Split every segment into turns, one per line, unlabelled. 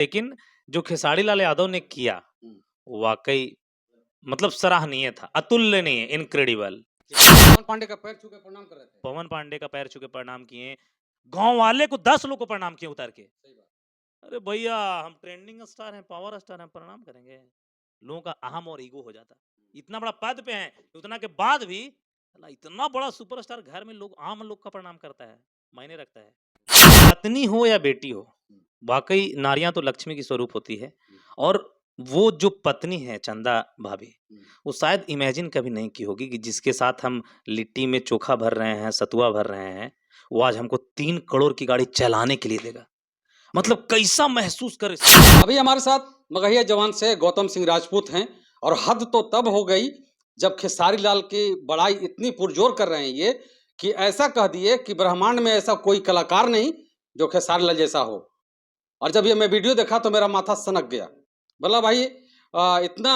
लेकिन जो खेसारी लाल यादव ने किया वाकई मतलब सराहनीय था, अतुलनीय, इनक्रेडिबल।
पवन पांडे का पैर छू के प्रणाम कर रहे थे।
पवन पांडे का पैर छू के प्रणाम किए, गांव वाले को 10 लोग को प्रणाम किए उतर के।
सही बात।
अरे भैया हम ट्रेंडिंग स्टार हैं, पावर स्टार हैं, प्रणाम करेंगे। लोगों का अहम और ईगो हो जाता, इतना बड़ा पद पे हैं, उतना के बाद भी इतना बड़ा सुपरस्टार घर में लोग, आम लोग का प्रणाम करता है, मायने रखता है। पत्नी हो या बेटी हो, वाकई नारियां तो लक्ष्मी की स्वरूप होती है। और वो जो पत्नी है चंदा भाभी, वो शायद इमेजिन कभी नहीं की होगी कि जिसके साथ हम लिट्टी में चोखा भर रहे हैं, सतुआ भर रहे हैं, वो आज हमको 3 करोड़ की गाड़ी चलाने के लिए देगा। मतलब कैसा महसूस करे।
अभी हमारे साथ मगहिया जवान से गौतम सिंह राजपूत हैं और हद तो तब हो गई जब खेसारी लाल की बड़ाई इतनी पुरजोर कर रहे हैं ये कि ऐसा कह दिए कि ब्रह्मांड में ऐसा कोई कलाकार नहीं जो खेसारी लाल जैसा हो। और जब ये मैं वीडियो देखा तो मेरा माथा सनक गया। बोला भाई इतना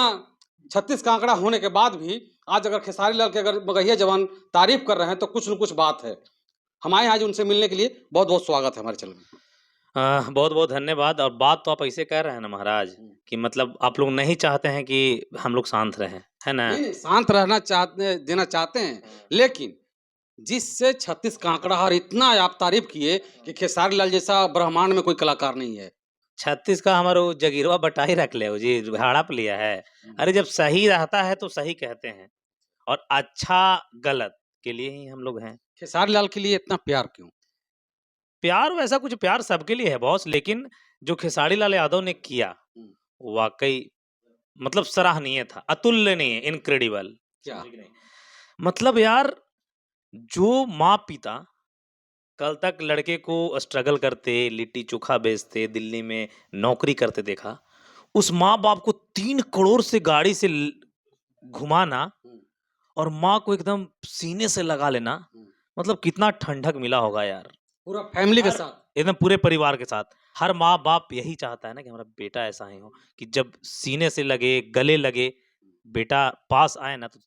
36 का आंकड़ा होने के बाद भी आज अगर खेसारी लाल के अगर मगहिया जवान तारीफ कर रहे हैं तो कुछ न कुछ बात है। हमारे आज उनसे मिलने के लिए बहुत बहुत स्वागत है हमारे चैनल में।
बहुत बहुत धन्यवाद। और बात तो आप ऐसे कह रहे हैं ना महाराज कि मतलब आप लोग नहीं चाहते हैं कि हम लोग शांत रहें, है ना?
नहीं, शांत रहना देना चाहते हैं, लेकिन जिससे 36 का आंकड़ा और इतना आप तारीफ किए कि खेसारी लाल जैसा ब्रह्मांड में कोई कलाकार नहीं है।
36 का हमारा वो जगीरवा बटा ही रख ले जी, भाड़ा पे लिया है। अरे जब सही रहता है तो सही कहते हैं, और अच्छा गलत के लिए ही हम लोग हैं।
खेसारी लाल के लिए इतना प्यार क्यों?
प्यार वैसा कुछ प्यार सबके लिए है बॉस, लेकिन जो खेसारी लाल यादव ने किया वाकई मतलब सराहनीय था, अतुलनीय, इनक्रेडिबल।
क्या?
समझे कि नहीं? मतलब यार, जो माँ पिता कल तक लड़के को स्ट्रगल करते, लिट्टी चोखा बेचते, दिल्ली में नौकरी करते देखा, उस माँ बाप को 3 करोड़ से गाड़ी से घुमाना और माँ को एकदम सीने से लगा लेना, मतलब कितना ठंडक मिला होगा यार।
पूरा फैमिली के साथ,
एकदम पूरे परिवार के साथ। हर माँ बाप यही चाहता है ना कि हमारा बेटा ऐसा ही हो कि जब सीने से लगे, गले लगे, बेटा पास आए ना तो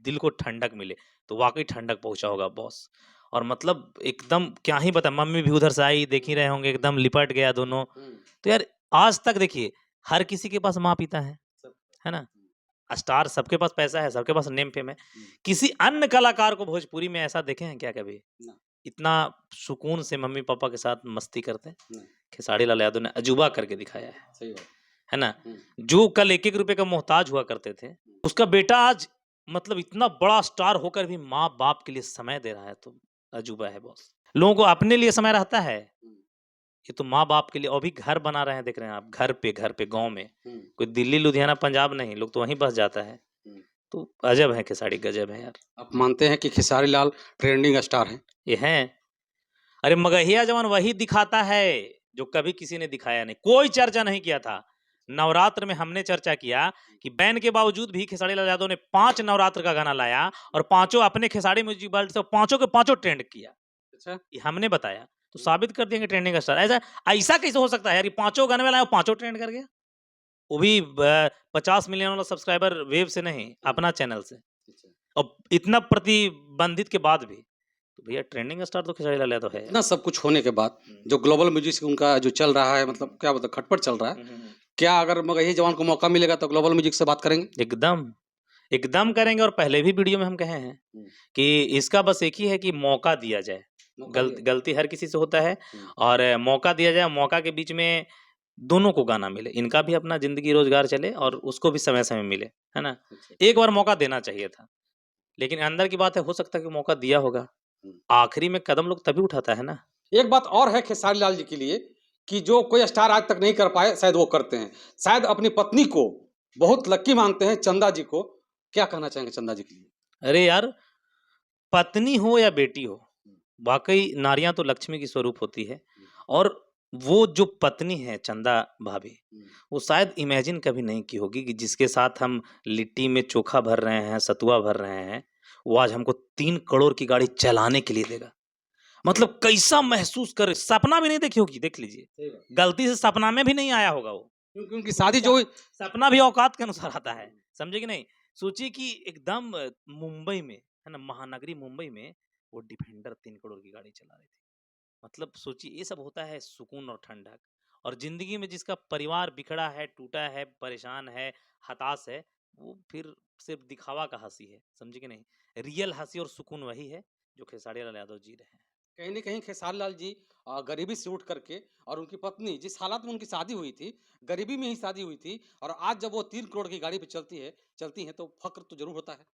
दिल को ठंडक मिले। तो वाकई ठंडक पहुंचा होगा बॉस। और मतलब एकदम क्या ही बता, मम्मी भी उधर से आई, देख ही रहे होंगे, एकदम लिपट गया दोनों। तो यार आज तक देखिए, हर किसी के पास माँ पिता है ना? स्टार सबके पास पैसा है, सबके पास नेम फेम है। किसी अन्य कलाकार को भोजपुरी में ऐसा देखे हैं क्या कभी? इतना सुकून से मम्मी पापा के साथ मस्ती करते हैं। खेसारी लाल यादव ने अजूबा करके दिखाया है।
सही बात
है ना? जो कल 1-1 रुपए का मोहताज हुआ करते थे, उसका बेटा आज मतलब इतना बड़ा स्टार होकर भी माँ बाप के लिए समय दे रहा है, तो अजूबा है बॉस। लोगों को अपने लिए समय रहता है, ये तो माँ बाप के लिए। अभी घर बना रहे हैं, देख रहे हैं आप, घर पे गांव में। कोई दिल्ली लुधियाना पंजाब नहीं, लोग तो वहीं बस जाता है। तो अजब है खेसारी, गजब है यार।
आप मानते हैं कि खेसारी लाल ट्रेंडिंग स्टार हैं?
ये हैं। अरे मगहिया जवान वही दिखाता है जो कभी किसी ने दिखाया नहीं, कोई चर्चा नहीं किया था। नवरात्र में हमने चर्चा किया कि बैन के बावजूद भी खेसारी लाल यादव ने 5 नवरात्र का गाना लाया और पांचों अपने खेसारी म्यूजिक वर्ल्ड से पांचों के पांचों ट्रेंड किया।
अच्छा,
ये हमने बताया, तो साबित कर देंगे ट्रेंडिंग स्टार। ऐसा ऐसा कैसे हो सकता है यार, ये पांचों गाने में लाया, पांचों ट्रेंड कर गया, वो भी 50 मिलियन वाला सब्सक्राइबर वेव से नहीं, अपना चैनल से। और इतना प्रतिबंधित के बाद भी, तो भैया ट्रेंडिंग स्टार तो खेसारी लाल यादव है।
इतना सब कुछ होने के बाद जो ग्लोबल म्यूजिक उनका जो चल रहा है, मतलब क्या बताओ, खटपट चल रहा है। क्या अगर मगही जवान को मौका मिलेगा तो ग्लोबल म्यूजिक से बात करेंगे?
एकदम एकदम करेंगे। और पहले भी वीडियो में हम कहे हैं कि इसका बस एक ही है कि मौका दिया जाए। गलती हर किसी से होता है, और मौका दिया जाए, मौका के बीच में दोनों को गाना मिले, इनका भी अपना जिंदगी रोजगार चले और उसको भी समय समय मिले, है ना? एक बार मौका देना चाहिए था, लेकिन अंदर की बात है, हो सकता है कि मौका दिया होगा। आखिरी में कदम लोग तभी उठाता है ना।
एक बात और है खेसारी लाल जी के लिए कि जो कोई स्टार आज तक नहीं कर पाए, शायद वो करते हैं। शायद अपनी पत्नी को बहुत लकी मानते हैं, चंदा जी को। क्या कहना चाहेंगे चंदा जी के लिए?
अरे यार, पत्नी हो या बेटी हो, वाकई नारियां तो लक्ष्मी की स्वरूप होती है। और वो जो पत्नी है चंदा भाभी, वो शायद इमेजिन कभी नहीं की होगी कि जिसके साथ हम लिट्टी में चोखा भर रहे हैं, सतुआ भर रहे हैं, वो आज हमको 3 करोड़ की गाड़ी चलाने के लिए देगा। मतलब कैसा महसूस करे, सपना भी नहीं देखी होगी, देख लीजिए, गलती से सपना में भी नहीं आया होगा वो,
क्योंकि उनकी शादी जो
सपना भी औकात के अनुसार आता है। समझे कि नहीं? सोचिए कि एकदम मुंबई में, है ना, महानगरी मुंबई में वो डिफेंडर 3 करोड़ की गाड़ी चला रही थी। मतलब सोचिए, ये सब होता है सुकून और ठंडक। और ज़िंदगी में जिसका परिवार बिखरा है, टूटा है, परेशान है, हताश है, वो फिर सिर्फ़ दिखावा का हँसी है, समझे कि नहीं? रियल हँसी और सुकून वही है, जो खेसारी लाल यादव जी रहे हैं।
कहीं न कहीं खेसारी लाल जी गरीबी से उठ करके और उनकी पत्नी जिस हालात में उनकी शादी हुई थी, गरीबी में ही शादी हुई थी और आज जब वो 3 करोड़ की गाड़ी पे चलती हैं तो फ़क्र तो ज़रूर होता है।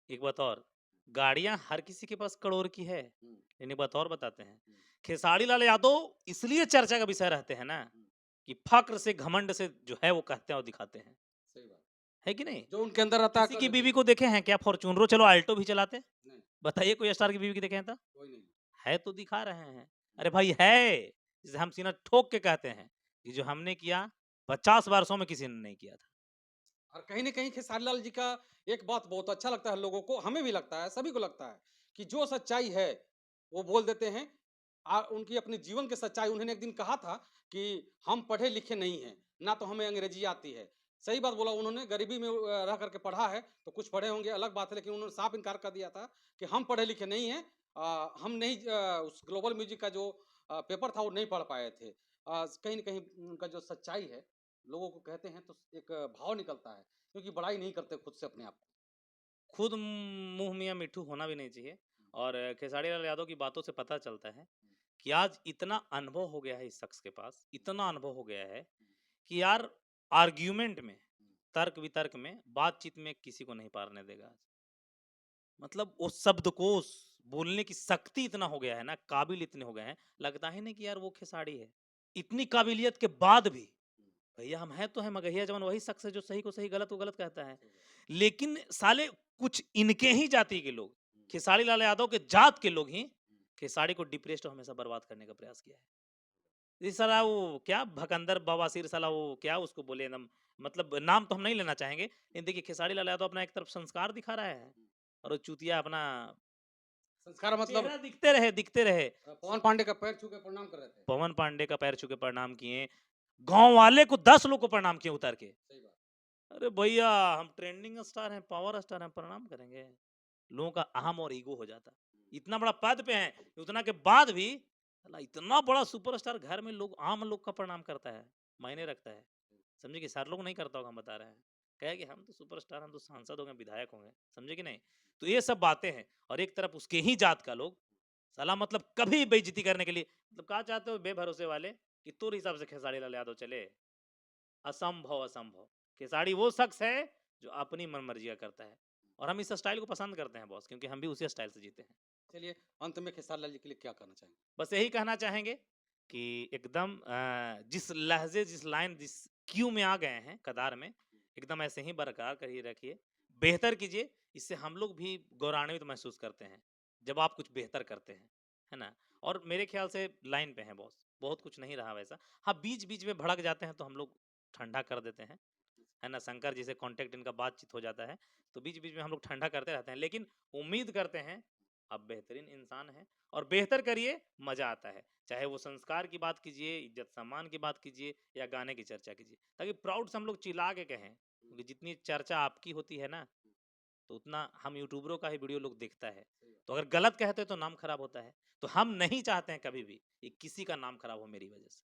एक बात और, गाड़ियाँ हर किसी के पास करोड़ की है,
हुँ,
लेकिन एक बात और बताते हैं,
हुँ,
खेसारी लाल यादव इसलिए चर्चा का विषय रहते हैं ना,
हुँ,
कि फ़क्र से, घमंड से जो है वो कहते हैं और दिखाते हैं,
सही बात।
है कि नहीं?
जो उनके अंदर रहता है
किसी
कर
की
देते
बीवी
हैं।
को देखे हैं क्या फॉर्च्यूनरो चलो अल्टो भी चलाते?
नहीं,
बताइए कोई स्टार की बीवी की देखे हैं तो?
कोई नहीं।
है तो दिखा रहे हैं।
हुँ,
अरे भाई है, जिसे हम सीना ठोक के कहते हैं, कि जो हमने किया 50 वर्षों में किसी ने नहीं किया था।
और कहीं न कहीं खेसारी लाल जी का एक बात बहुत अच्छा लगता है लोगों को, हमें भी लगता है, सभी को लगता है कि जो सच्चाई है, वो बोल देते हैं। उनकी अपने जीवन की सच्चाई उन्होंने एक दिन कहा था कि हम पढ़े-लिखे नहीं हैं, ना तो हमें अंग्रेजी आती है। सही बात बोला उन्होंने, गरीबी में रह करके पढ़ा है, तो कुछ पढ़े होंगे अलग बात है, लेकिन उन्होंने साफ इनकार कर दिया था कि हम पढ़े-लिखे नहीं हैं। हम नहीं उस ग्लोबल म्यूज़िक का जो पेपर था वो नहीं पढ़ पाए थे। कहीं न कहीं उनका जो सच्चाई है, लोगों को कहते हैं तो एक भाव निकलता है, क्योंकि बड़ाई नहीं करते खुद से अपने आप को।
खुद मुँह मियाँ मिट्ठू होना भी नहीं चाहिए और खेसारी लाल यादव की बातों से पता चलता है कि आज इतना अनुभव हो गया है इस शख्स के पास, इतना अनुभव हो गया है कि यार आर्ग्यूमेंट में, तर्क-वितर्क में, बातचीत में किसी को नहीं पारने देगा आज। मतलब वो शब्दकोश, बोलने की शक्ति इतना हो गया है ना, काबिल इतने हो गए हैं, लगता ही नहीं कि यार वो खेसारी है। इतनी काबिलियत के बाद भी, भैया हम हैं तो हैं मगहिया जवान वही शख्स है जो सही को सही, गलत को गलत कहता है। लेकिन साले कुछ इनके ही जाति के लोग, खेसारी लाल यादव के जात के लोग ही, खेसारी को डिप्रेस्ड और हमेशा बर्बाद करने का प्रयास किया है। ये साला वो क्या भकंदर बवासीर साला वो क्या उसको बोले एकदम मतलब नाम तो हम नहीं लेना चाहेंगे, लेकिन देखिए खेसारी लाल यादव अपना एक तरफ संस्कार दिखा रहा है और वो चूतिया अपना
संस्कार मतलब
चेहरा दिखते रहे।
पवन पांडे का पैर छू के प्रणाम कर रहे थे।
पवन पांडे का पैर छू के प्रणाम किए, गाँव वाले को 10 लोग को प्रणाम किए उतर के।
सही बात।
अरे भैया हम ट्रेंडिंग स्टार हैं, पावर स्टार हैं, प्रणाम करेंगे। लोगों का अहम और ईगो हो जाता। इतना बड़ा पद पे हैं, उतना के बाद भी साला इतना बड़ा सुपरस्टार घर में लोग आम लोग का प्रणाम करता है, मायने रखता है। समझे कि सारे लोग नहीं करता होगा हम बता रहे हैं। कहे कि हम तो सुपरस्टार हम तो सांसद होंगे, विधायक होंगे, समझे कि नहीं? तो ये सब बातें हैं और एक तरफ उसके ही जात का लोग साला मतलब कभी बेइज्जती करने के लिए मतलब क्या चाहते हो बेभरोसे वाले कि तुर हिसाब से खेसारी लाल यादव चले असंभव असंभव खेसारी वो शख्स है जो अपनी मनमर्जी का करता है और हम इस स्टाइल को पसंद करते हैं बॉस क्योंकि हम भी उसी स्टाइल से जीते हैं
चलिए, अंत में खेसारी लाल जी के लिए क्या कहना चाहेंगे?
बस यही कहना चाहेंगे कि एकदम जिस लहजे जिस लाइन जिस क्यू में आ गए हैं कतार में एकदम ऐसे ही बरकरार करिए रखिए बेहतर कीजिए इससे हम लोग भी गौरवान्वित महसूस करते हैं जब आप कुछ बेहतर करते हैं है ना और मेरे ख्याल से लाइन पे हैं बॉस बहुत कुछ नहीं रहा वैसा हाँ बीच बीच में भड़क जाते हैं तो हम लोग ठंडा कर देते हैं है ना शंकर जी से कांटेक्ट इनका बातचीत हो जाता है तो बीच बीच में हम लोग ठंडा करते रहते हैं लेकिन उम्मीद करते हैं आप बेहतरीन इंसान हैं और बेहतर करिए मजा आता है चाहे वो संस्कार की बात कीजिए इज्जत सम्मान की बात कीजिए या गाने की चर्चा कीजिए ताकि प्राउड से हम लोग चिल्ला के कहें क्योंकि जितनी चर्चा आपकी होती है ना तो उतना हम यूट्यूबरों का ही वीडियो लोग देखता है तो अगर गलत कहते हैं तो नाम खराब होता है तो हम नहीं चाहते हैं कभी भी कि किसी का नाम खराब हो मेरी वजह से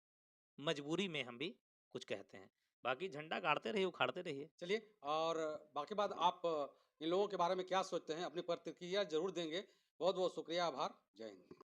मजबूरी में हम भी कुछ कहते हैं बाकी झंडा गाड़ते रहिए उखाड़ते रहिए
चलिए और बाकी बात आप इन लोगों के बारे में क्या सोचते हैं? अपनी प्रतिक्रिया ज़रूर देंगे। बहुत-बहुत शुक्रिया, आभार। जय हिंद।